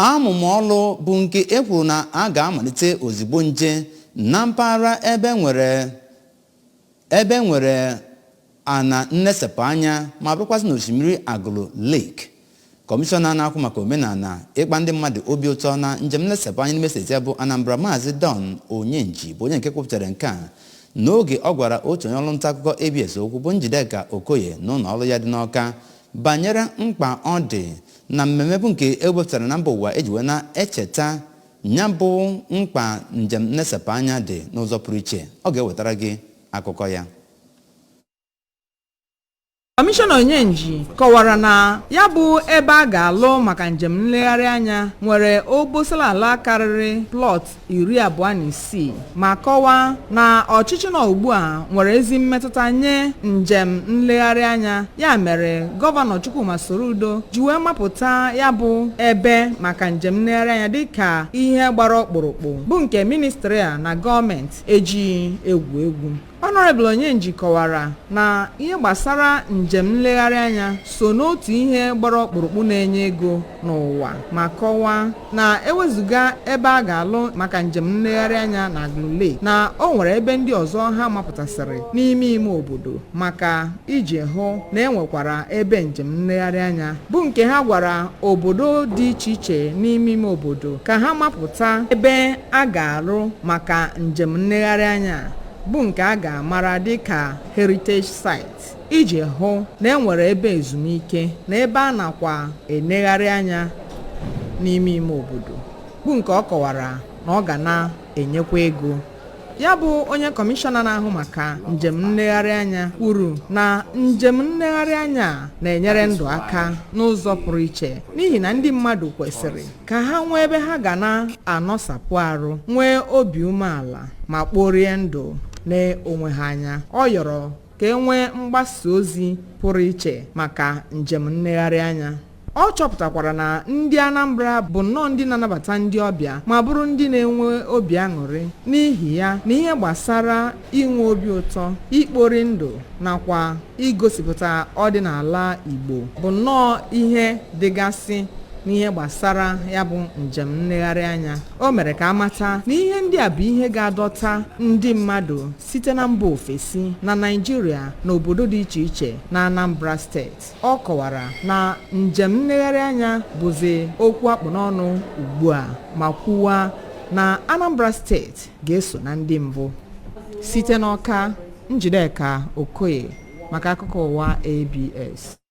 amụmọlụ bụ nke ekwuru na a ga-amalite ozigbo nje na mpaghara ebe nwere ana nnesepụ anya ma bụrụkwazị n'osimiri Agụlụ Lake. Kọmishọna na-akwụ maka omenala ịkpa ndị mmadụ obi ụtọ na njem nlesepụ anya n'ime steeti bụ Anambra Maazị Don Onyenji bụ onye nke kwupụtara nke a n'oge ọ gwara otu onye ọrụ nta akụkọ ABS okwu bụ Njideka Okoye n'ụlọ ọrụ ya dị n'Awka banyere mkpa ọ dị na mmemme bụ nke ewepụtara na mba ụwa eji wee na-echeta ya bụ mkpa njem nlesepụ anya dị n'ụzọ pụrụ iche. Ọ ga-ewetara gị akụkọ ya. Kọmishọna Onyenji kọwara na ya bụ ebe a ga-alụ maka njem nlegharị anya nwere obosala ala karịrị plọt 26 ma kọwaa na ọchịchị nọ ugbu a nwere ezi mmetụta nye njem nlegharị anya. Ya mere Gọvanọ Chukwuma Soludo ji wee mapụta ya bụ ebe maka njem nlegharị anya dịka ihe gbara ọkpụrụkpụ bụ nke ministri a na gọọmenti eji egwu egwu. Honorable Onyenji kọwara na ihe gbasara njem nlegharị anya so n'otu ihe gbara ọkpụrụkpụ na-enye ego n'ụwa ma kọwaa na ewezuga ebe a ga-alụ maka njem nlegharị anya na Agụlụ Lake na o nwere ebe ndị ọzọ ha mapụtasịrị n'ime ime obodo maka iji hụ na enwekwara ebe njem nlegharị anya bụ nke ha gwara obodo dị iche iche n'ime ime obodo ka ha mapụta ebe a ga-alụ maka njem nlegharị anya bụ nke a ga-amara dịka heritage site iji hụ na enwere ebe ezumike na ebe a nakwa enegharị anya n'ime ime obodo bụ nke ọ kọwara na ọ ga na-enyekwa ego. Ya bụ onye kọmishọna na-ahụ maka njem nlegharị anya kwuru na njem nlegharị anya na-enyere ndụ aka n'ụzọ pụrụ iche n'ihi na ndị mmadụ kwesịrị ka ha nwee ebe ha ga na-anọsapụ arụ, nwee obi umeala ma kporie ndụ n'onwe ha anya. Ọ yọrọ ka e nwee mgbasa ozi pụrụ iche maka njem nlegharị anya. Ọ chọpụtakwara na ndị Anambra bụ nnọọ ndị na-anabata ndị ọbịa ma bụrụ ndị na-enwe obi aṅụrị. N'ihi ya na ihe gbasara inwe obi ụtọ, ikpori ndụ nakwa igosipụta ọdịnala Igbo bụ nnọọ ihe dịgasị n'ihe gbasara ya bụ njem nlegharị anya. O mere ka amata na ihe ndị a bụ ihe ga-adọta ndị mmadụ site na mba ofesi na Naịjirịa na obodo dị iche iche na Anambra steeti. Ọ kọwara na njem nlegharị anya bụzi okwu akpụ n'ọnụ ugbu a ma kwuwa na Anambra steeti ga-eso na ndị mbụ. Site n'Awka, Njideka Okoye maka akụkọ ụwa ABS.